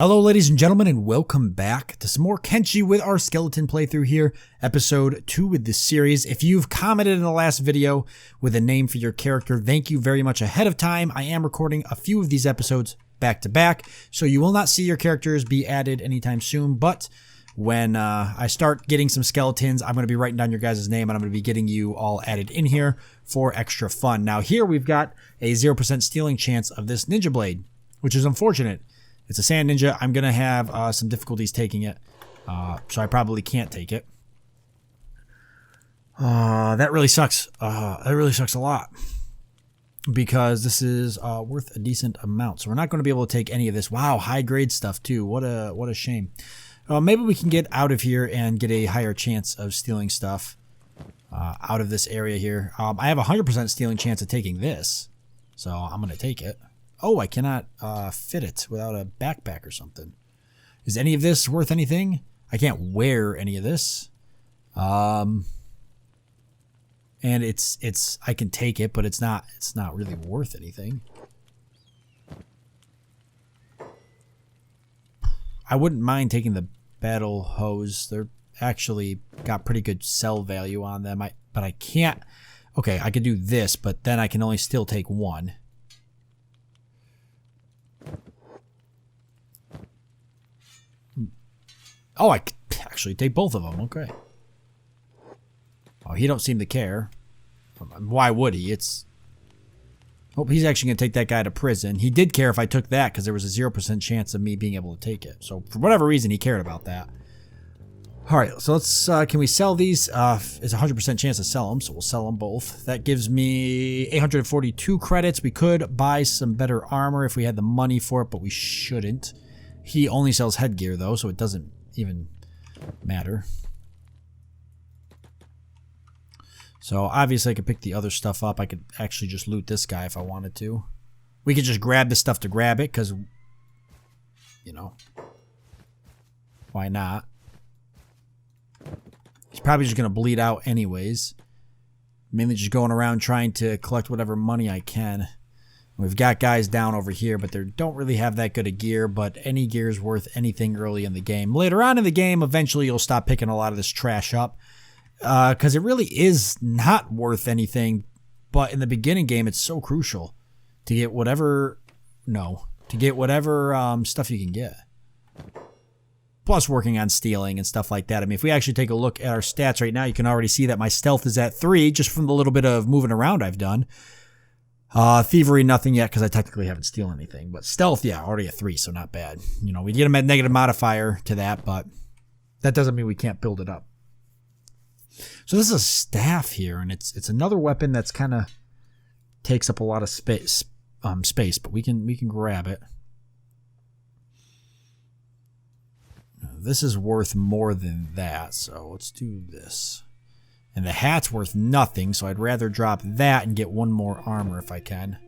Hello ladies and gentlemen, and welcome back to some more Kenshi with our skeleton playthrough here, episode 2 with this series. If you've commented in the last video with a name for your character, thank you very much ahead of time. I am recording a few of these episodes back to back, so you will not see your characters be added anytime soon, but when I start getting some skeletons, I'm going to be writing down your guys' name and I'm going to be getting you all added in here for extra fun. Now here we've got a 0% stealing chance of this ninja blade, which is unfortunate. It's a sand ninja. I'm going to have some difficulties taking it, so I probably can't take it. That really sucks. That really sucks a lot because this is worth a decent amount. So we're not going to be able to take any of this. Wow, high grade stuff too. What a shame. Maybe we can get out of here and get a higher chance of stealing stuff out of this area here. I have a 100% stealing chance of taking this, so I'm going to take it. Oh, I cannot fit it without a backpack or something. Is any of this worth anything? I can't wear any of this. And it's I can take it, but it's not really worth anything. I wouldn't mind taking the battle hose. They're actually got pretty good sell value on them. But I can't. Okay, I could do this, but then I can only still take one. Oh, I could actually take both of them. Okay. Oh, he don't seem to care. Why would he? Oh, he's actually going to take that guy to prison. He did care if I took that because there was a 0% chance of me being able to take it. So for whatever reason, he cared about that. All right, so let's, can we sell these? It's a 100% chance to sell them, so we'll sell them both. That gives me 842 credits. We could buy some better armor if we had the money for it, but we shouldn't. He only sells headgear, though, so it doesn't even matter. So obviously I could pick the other stuff up. I could actually just loot this guy if I wanted to. We could just grab this stuff to grab it because, you know, why not? He's probably just going to bleed out anyways. Mainly just going around trying to collect whatever money I can. We've got guys down over here, but they don't really have that good of gear, but any gear is worth anything early in the game. Later on in the game, eventually you'll stop picking a lot of this trash up, because it really is not worth anything, but in the beginning game, it's so crucial to get whatever, stuff you can get. Plus working on stealing and stuff like that. I mean, if we actually take a look at our stats right now, you can already see that my stealth is at 3, just from the little bit of moving around I've done. Thievery, nothing yet because I technically haven't stolen anything. But stealth, yeah, already a 3, so not bad. You know, we get a negative modifier to that, but that doesn't mean we can't build it up. So this is a staff here, and it's another weapon that's kind of takes up a lot of space, but we can grab it. This is worth more than that, so let's do this. And the hat's worth nothing, so I'd rather drop that and get one more armor if I can.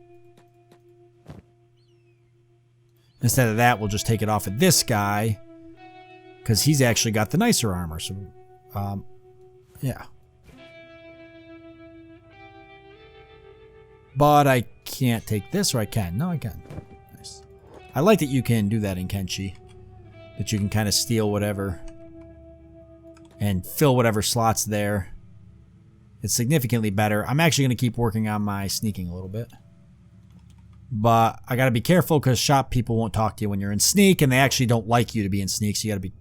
Instead of that, we'll just take it off of this guy, because he's actually got the nicer armor. So, yeah. But I can't take this, or I can. No, I can. Nice. I like that you can do that in Kenshi. That you can kind of steal whatever and fill whatever slots there. It's significantly better. I'm actually going to keep working on my sneaking a little bit. But I got to be careful because shop people won't talk to you when you're in sneak, and they actually don't like you to be in sneak, so you got to be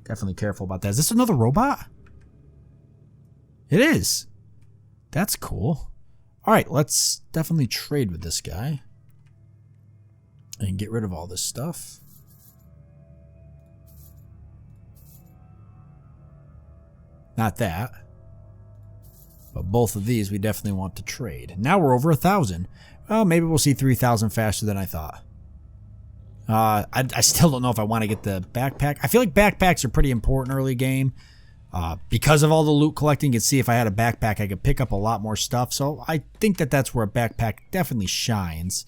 definitely careful about that. Is this another robot? It is. That's cool. All right, let's definitely trade with this guy and get rid of all this stuff. Not that. But both of these we definitely want to trade. Now we're over 1,000. Well, maybe we'll see 3,000 faster than I thought. I still don't know if I want to get the backpack. I feel like backpacks are pretty important early game. Because of all the loot collecting, you can see if I had a backpack, I could pick up a lot more stuff. So I think that that's where a backpack definitely shines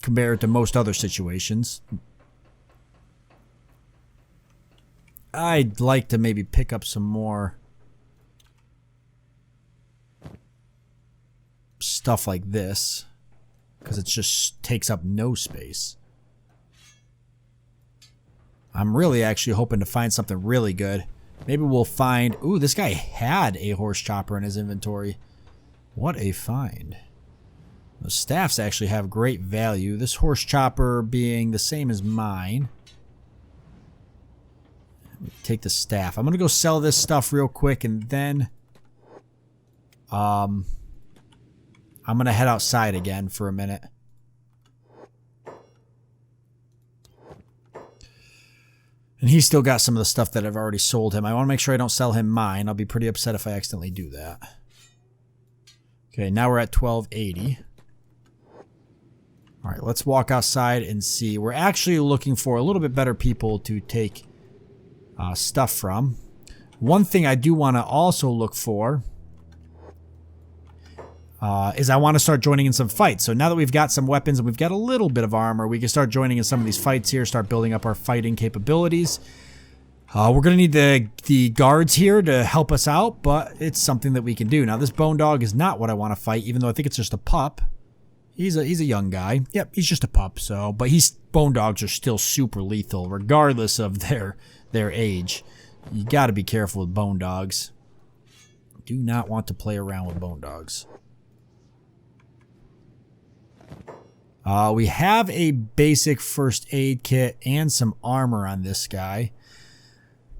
compared to most other situations. I'd like to maybe pick up some more stuff like this because it just takes up no space. I'm really actually hoping to find something really good. Maybe we'll find... Ooh, this guy had a horse chopper in his inventory. What a find. The staffs actually have great value. This horse chopper being the same as mine. Let me take the staff. I'm going to go sell this stuff real quick, and then... I'm going to head outside again for a minute. And he's still got some of the stuff that I've already sold him. I want to make sure I don't sell him mine. I'll be pretty upset if I accidentally do that. Okay, now we're at 1280. All right, let's walk outside and see. We're actually looking for a little bit better people to take stuff from. One thing I do want to also look for is I want to start joining in some fights. So now that we've got some weapons and we've got a little bit of armor, we can start joining in some of these fights here, start building up our fighting capabilities. We're going to need the guards here to help us out, but it's something that we can do. Now, this bone dog is not what I want to fight, even though I think it's just a pup. He's a young guy. Yep, he's just a pup. So, but bone dogs are still super lethal, regardless of their age. You got to be careful with bone dogs. Do not want to play around with bone dogs. We have a basic first aid kit and some armor on this guy.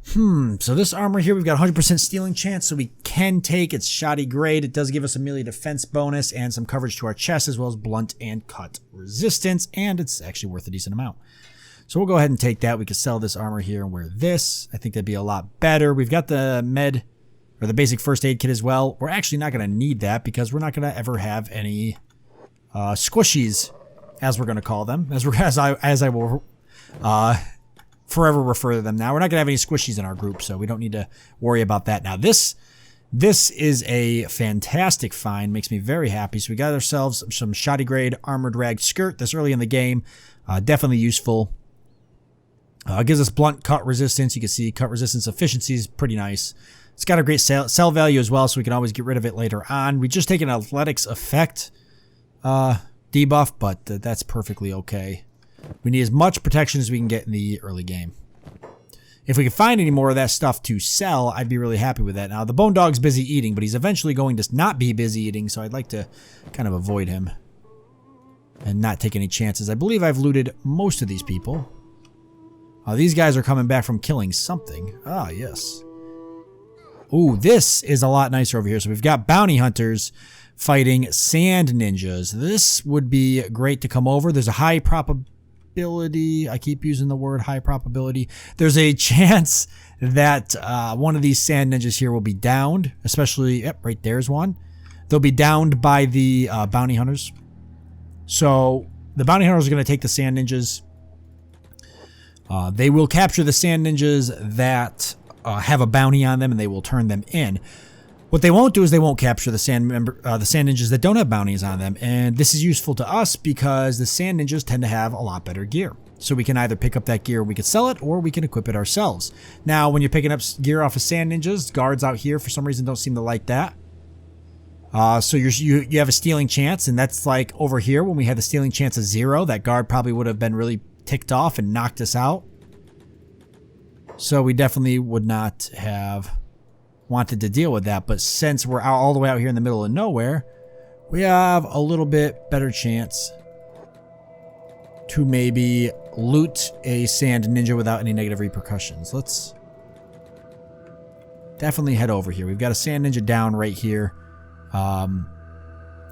So this armor here, we've got 100% stealing chance, so we can take. It's shoddy grade. It does give us a melee defense bonus and some coverage to our chest, as well as blunt and cut resistance, and it's actually worth a decent amount. So we'll go ahead and take that. We could sell this armor here and wear this. I think that'd be a lot better. We've got the the basic first aid kit as well. We're actually not going to need that because we're not going to ever have any squishies, as we're going to call them, as I will forever refer to them now. We're not going to have any squishies in our group, so we don't need to worry about that now. This is a fantastic find. Makes me very happy. So we got ourselves some shoddy grade armored rag skirt this early in the game. Definitely useful. It gives us blunt cut resistance. You can see cut resistance efficiency is pretty nice. It's got a great sell value as well, so we can always get rid of it later on. We just take an athletics effect debuff, but that's perfectly okay. We need as much protection as we can get in the early game. If we can find any more of that stuff to sell, I'd be really happy with that. Now, the bone dog's busy eating, but he's eventually going to not be busy eating, so I'd like to kind of avoid him and not take any chances. I believe I've looted most of these people. These guys are coming back from killing something. Ah, yes. Ooh, this is a lot nicer over here. So we've got bounty hunters fighting sand ninjas. This would be great to come over. There's a high probability. I keep using the word high probability. There's a chance that one of these sand ninjas here will be downed, especially, yep, right there's one. They'll be downed by the bounty hunters. So the bounty hunters are going to take the sand ninjas. They will capture the sand ninjas that have a bounty on them, and they will turn them in. What they won't do is they won't capture the sand ninjas that don't have bounties on them, and this is useful to us because the sand ninjas tend to have a lot better gear. So we can either pick up that gear, we could sell it, or we can equip it ourselves. Now, when you're picking up gear off of sand ninjas, guards out here for some reason don't seem to like that. So you have a stealing chance, and that's like over here when we had the stealing chance of 0. That guard probably would have been really ticked off and knocked us out. So we definitely would not have wanted to deal with that. But since we're all the way out here in the middle of nowhere, we have a little bit better chance to maybe loot a sand ninja without any negative repercussions. Let's definitely head over here. We've got a sand ninja down right here.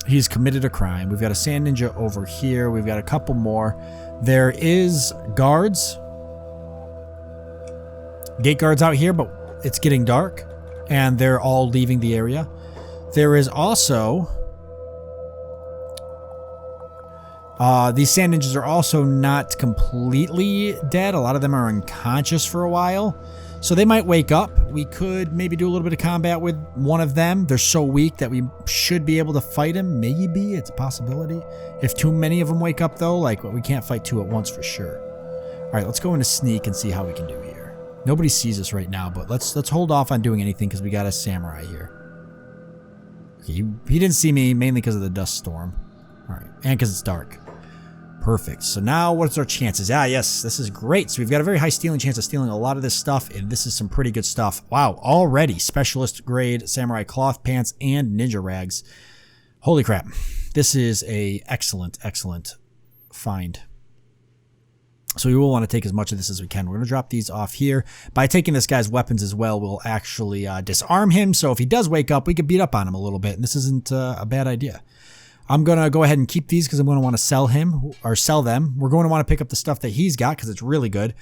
He's committed a crime. We've got a sand ninja over here. We've got a couple more. There is guards. Gate guards out here, but it's getting dark. And they're all leaving the area. There is also... these sand ninjas are also not completely dead. A lot of them are unconscious for a while. So they might wake up. We could maybe do a little bit of combat with one of them. They're so weak that we should be able to fight him. Maybe. It's a possibility. If too many of them wake up, though, like, we can't fight 2 at once for sure. All right, let's go into sneak and see how we can do here. Nobody sees us right now, but let's hold off on doing anything because we got a samurai here. Okay, he didn't see me mainly because of the dust storm. All right, and because it's dark. Perfect. So now what's our chances? Ah, yes, this is great. So we've got a very high stealing chance of stealing a lot of this stuff, and this is some pretty good stuff. Wow, already specialist grade samurai cloth pants and ninja rags. Holy crap. This is a excellent, excellent find. So we will want to take as much of this as we can. We're going to drop these off here. By taking this guy's weapons as well, we'll actually disarm him. So if he does wake up, we could beat up on him a little bit, and this isn't a bad idea. I'm going to go ahead and keep these because I'm going to want to sell him or sell them. We're going to want to pick up the stuff that he's got because it's really good.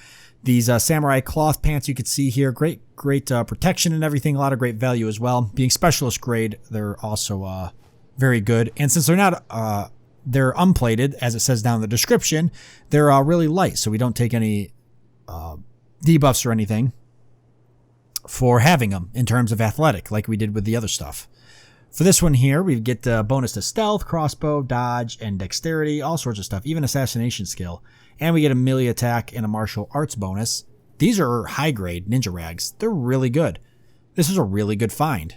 These samurai cloth pants you can see here, great protection and everything, a lot of great value as well. Being specialist grade, they're also very good. And since they're not, they're unplated, as it says down in the description, they're really light, so we don't take any debuffs or anything for having them in terms of athletic, like we did with the other stuff. For this one here, we get bonus to stealth, crossbow, dodge, and dexterity, all sorts of stuff, even assassination skill. And we get a melee attack and a martial arts bonus. These are high-grade ninja rags. They're really good. This is a really good find.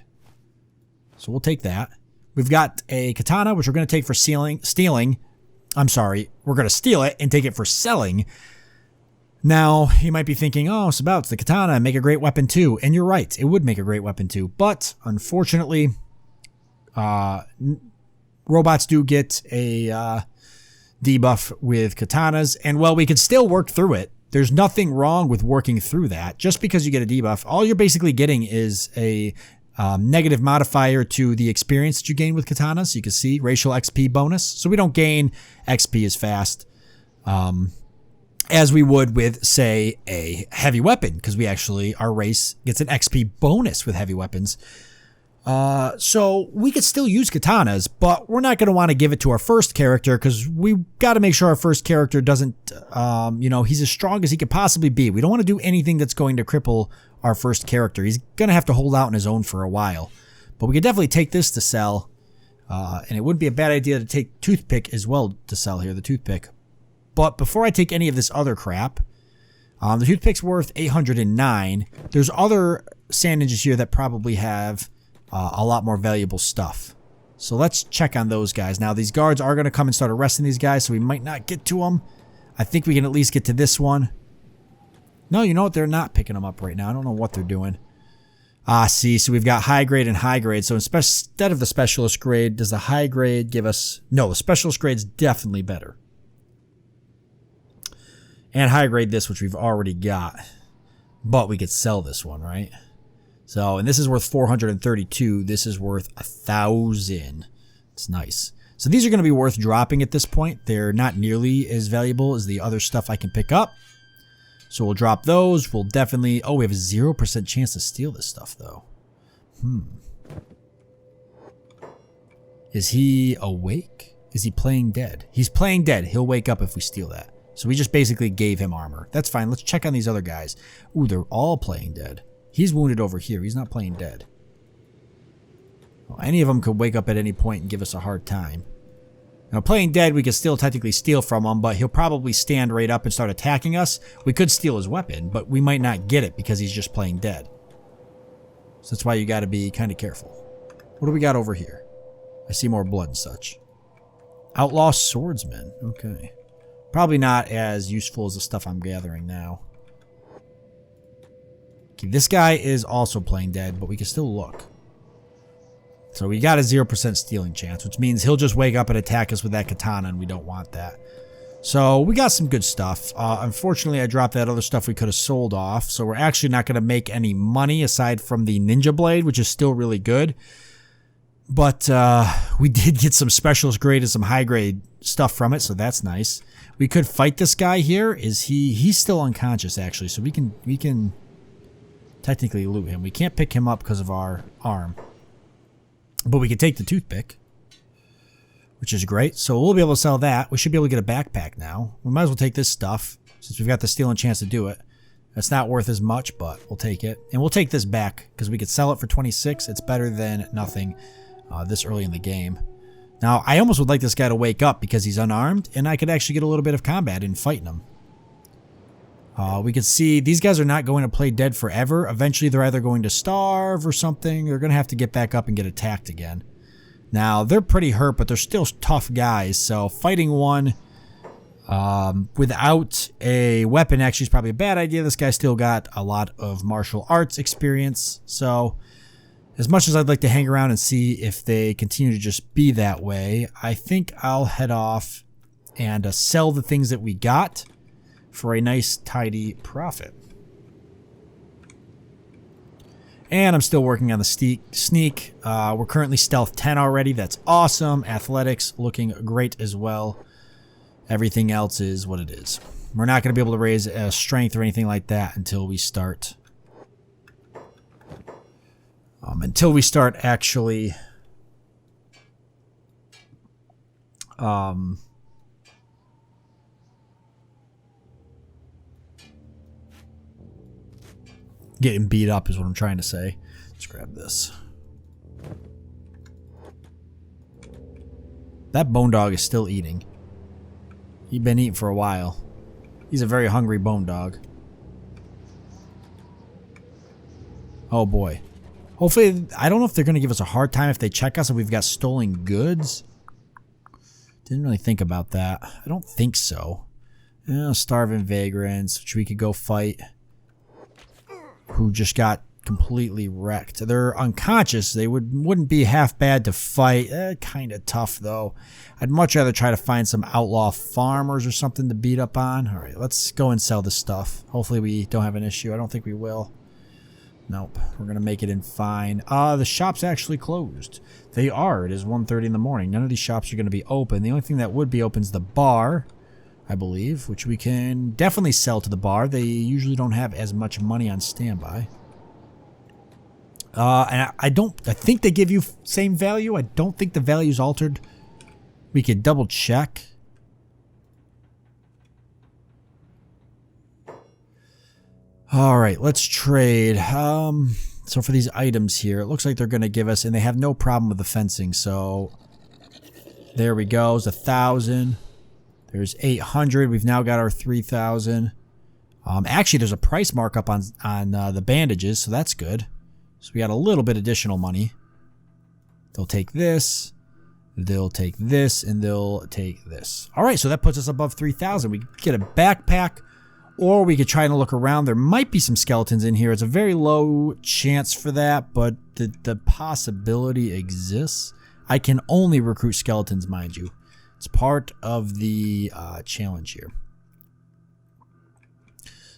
So we'll take that. We've got a katana, which we're going to take for stealing. I'm sorry, we're going to steal it and take it for selling. Now, you might be thinking, oh, Sabouts, the katana make a great weapon too. And you're right, it would make a great weapon too. But, unfortunately, robots do get a debuff with katanas, and well, we can still work through it. There's nothing wrong with working through that. Just because you get a debuff, all you're basically getting is a negative modifier to the experience that you gain with katanas. You can see racial XP bonus, so we don't gain XP as fast as we would with, say, a heavy weapon, because we actually, our race gets an XP bonus with heavy weapons. So we could still use katanas, but we're not going to want to give it to our first character because we got to make sure our first character doesn't, he's as strong as he could possibly be. We don't want to do anything that's going to cripple our first character. He's going to have to hold out on his own for a while, but we could definitely take this to sell. And it wouldn't be a bad idea to take toothpick as well to sell here, the toothpick. But before I take any of this other crap, the toothpick's worth 809. There's other sand ninjas here that probably have a lot more valuable stuff. So let's check on those guys. Now, these guards are going to come and start arresting these guys, so we might not get to them. I think we can at least get to this one. No, you know what? They're not picking them up right now. I don't know what they're doing. See, so we've got high grade and high grade. So instead of the specialist grade, does the high grade give us... No, the specialist grade's definitely better. And high grade this, which we've already got. But we could sell this one, right? So, and this is worth 432. This is worth 1,000. It's nice. So these are going to be worth dropping at this point. They're not nearly as valuable as the other stuff I can pick up. So we'll drop those. We'll definitely... Oh, we have a 0% chance to steal this stuff, though. Is he awake? Is he playing dead? He's playing dead. He'll wake up if we steal that. So we just basically gave him armor. That's fine. Let's check on these other guys. Ooh, they're all playing dead. He's wounded over here. He's not playing dead. Well, any of them could wake up at any point and give us a hard time. Now, playing dead, we could still technically steal from him, but he'll probably stand right up and start attacking us. We could steal his weapon, but we might not get it because he's just playing dead. So that's why you got to be kind of careful. What do we got over here? I see more blood and such. Outlaw swordsman. Okay. Probably not as useful as the stuff I'm gathering now. Okay, this guy is also playing dead, but we can still look. So we got a 0% stealing chance, which means he'll just wake up and attack us with that katana, and we don't want that. So we got some good stuff. Unfortunately, I dropped that other stuff we could have sold off, so we're actually not going to make any money aside from the ninja blade, which is still really good. But we did get some specialist grade and some high grade stuff from it, so that's nice. We could fight this guy here. He's still unconscious, actually, so we can technically loot him. We can't pick him up because of our arm. But we can take the toothpick, which is great. So we'll be able to sell that. We should be able to get a backpack now. We might as well take this stuff since we've got the stealing chance to do it. It's not worth as much, but we'll take it. And we'll take this back because we could sell it for 26. It's better than nothing this early in the game. Now, I almost would like this guy to wake up because he's unarmed, and I could actually get a little bit of combat in fighting him. We can see these guys are not going to play dead forever. Eventually, they're either going to starve or something. They're going to have to get back up and get attacked again. Now, they're pretty hurt, but they're still tough guys. So, fighting one Without a weapon actually is probably a bad idea. This guy still got a lot of martial arts experience. So as much as I'd like to hang around and see if they continue to just be that way, I think I'll head off and sell the things that we got for a nice tidy profit. And I'm still working on the sneak. We're currently stealth 10 already. That's awesome. Athletics looking great as well. Everything else is what it is. We're not going to be able to raise strength or anything like that until we start. Actually getting beat up is what I'm trying to say. Let's grab this. That bone dog is still eating. He's been eating for a while. He's a very hungry bone dog. Oh boy. Hopefully, I don't know if they're going to give us a hard time if they check us and we've got stolen goods. Didn't really think about that. I don't think so. Starving vagrants, which we could go fight. Who just got completely wrecked. They're unconscious. They wouldn't be half bad to fight. Kind of tough, though. I'd much rather try to find some outlaw farmers or something to beat up on. All right, let's go and sell this stuff. Hopefully we don't have an issue. I don't think we will. Nope. We're going to make it in fine. The shop's actually closed. They are. It is 1:30 in the morning. None of these shops are going to be open. The only thing that would be open is the bar, I believe, which we can definitely sell to the bar. They usually don't have as much money on standby. And I think they give you same value. I don't think the value's altered. We could double check. All right, let's trade. So for these items here, it looks like they're going to give us, and they have no problem with the fencing. So there we go. It's 1,000. There's 800. We've now got our 3,000. Actually, there's a price markup on the bandages, so that's good. So we got a little bit additional money. They'll take this. They'll take this, and they'll take this. All right, so that puts us above 3,000. We could get a backpack, or we could try and look around. There might be some skeletons in here. It's a very low chance for that, but the possibility exists. I can only recruit skeletons, mind you. It's part of the challenge here.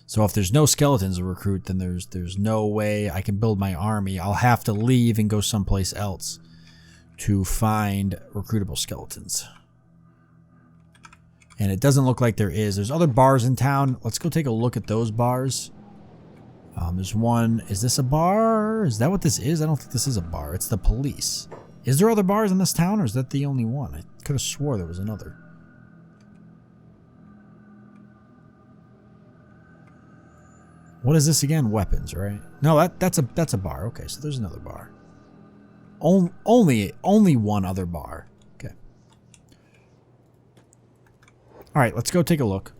So if there's no skeletons to recruit, then there's no way I can build my army. I'll have to leave and go someplace else to find recruitable skeletons. And it doesn't look like there is. There's other bars in town. Let's go take a look at those bars. There's one. Is this a bar? Is that what this is? I don't think this is a bar. It's the police. Is there other bars in this town, or is that the only one? I could have swore there was another. What is this again? Weapons, right? No, that's a bar. Okay, so there's another bar. Only one other bar. Okay. All right, let's go take a look.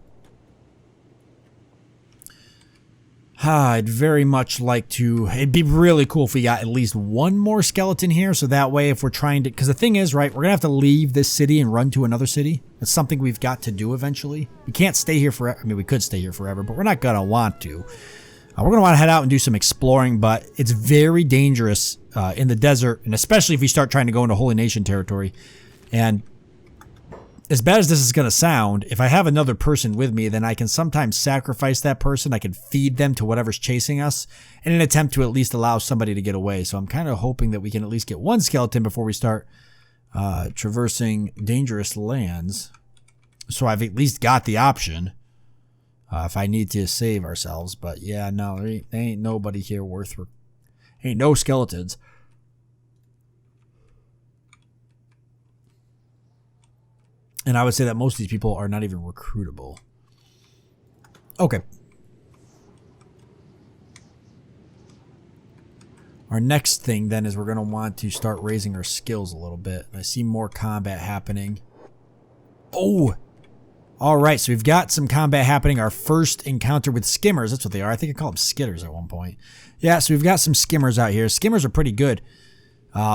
I'd very much like to. It'd be really cool if we got at least one more skeleton here, so that way if we're trying to, because the thing is, right, we're gonna have to leave this city and run to another city. That's something we've got to do eventually. We can't stay here forever. I mean, we could stay here forever, but we're not gonna want to. We're gonna want to head out and do some exploring, but it's very dangerous in the desert, and especially if we start trying to go into Holy Nation territory. And as bad as this is going to sound, if I have another person with me, then I can sometimes sacrifice that person. I can feed them to whatever's chasing us in an attempt to at least allow somebody to get away. So I'm kind of hoping that we can at least get one skeleton before we start traversing dangerous lands. So I've at least got the option if I need to save ourselves. But yeah, no, there ain't nobody here worth... Ain't no skeletons. And I would say that most of these people are not even recruitable. Okay. Our next thing then is we're going to want to start raising our skills a little bit. I see more combat happening. Oh! Alright, so we've got some combat happening. Our first encounter with skimmers. That's what they are. I think I called them skitters at one point. Yeah, so we've got some skimmers out here. Skimmers are pretty good.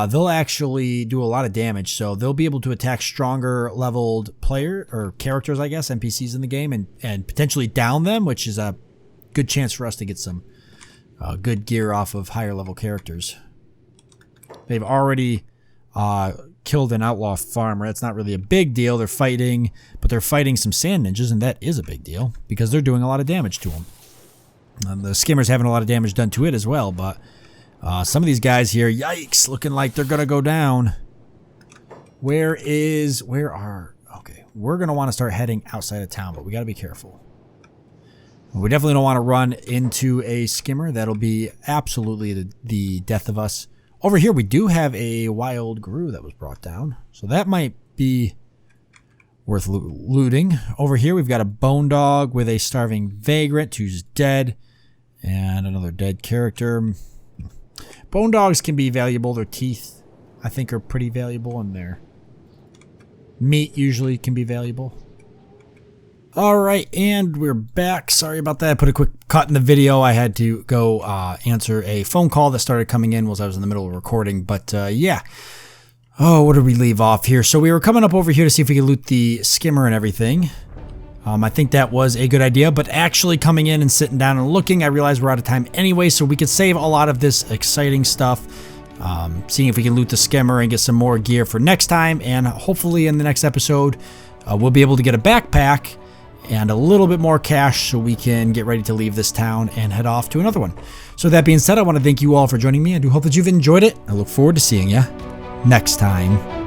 they'll actually do a lot of damage. So they'll be able to attack stronger leveled player or characters, I guess, NPCs in the game, and potentially down them, which is a good chance for us to get some good gear off of higher level characters. They've already killed an outlaw farmer. That's not really a big deal. They're fighting, but they're fighting some sand ninjas, and that is a big deal because they're doing a lot of damage to them. The skimmer's having a lot of damage done to it as well, but some of these guys here, yikes, looking like they're gonna go down. Okay, we're gonna want to start heading outside of town, but we gotta be careful. We definitely don't want to run into a skimmer. That'll be absolutely the death of us. Over here, we do have a wild gru that was brought down, so that might be worth looting. Over here, we've got a bone dog with a starving vagrant who's dead, and another dead character. Bone dogs can be valuable. Their teeth, I think, are pretty valuable, and their meat usually can be valuable. Alright, and we're back. Sorry about that. I put a quick cut in the video. I had to go answer a phone call that started coming in while I was in the middle of recording. But yeah. Oh, what did we leave off here? So we were coming up over here to see if we could loot the skimmer and everything. I think that was a good idea. But actually coming in and sitting down and looking, I realized we're out of time anyway. So we could save a lot of this exciting stuff. Seeing if we can loot the skimmer and get some more gear for next time. And hopefully in the next episode, we'll be able to get a backpack and a little bit more cash so we can get ready to leave this town and head off to another one. So that being said, I want to thank you all for joining me. I do hope that you've enjoyed it. I look forward to seeing you next time.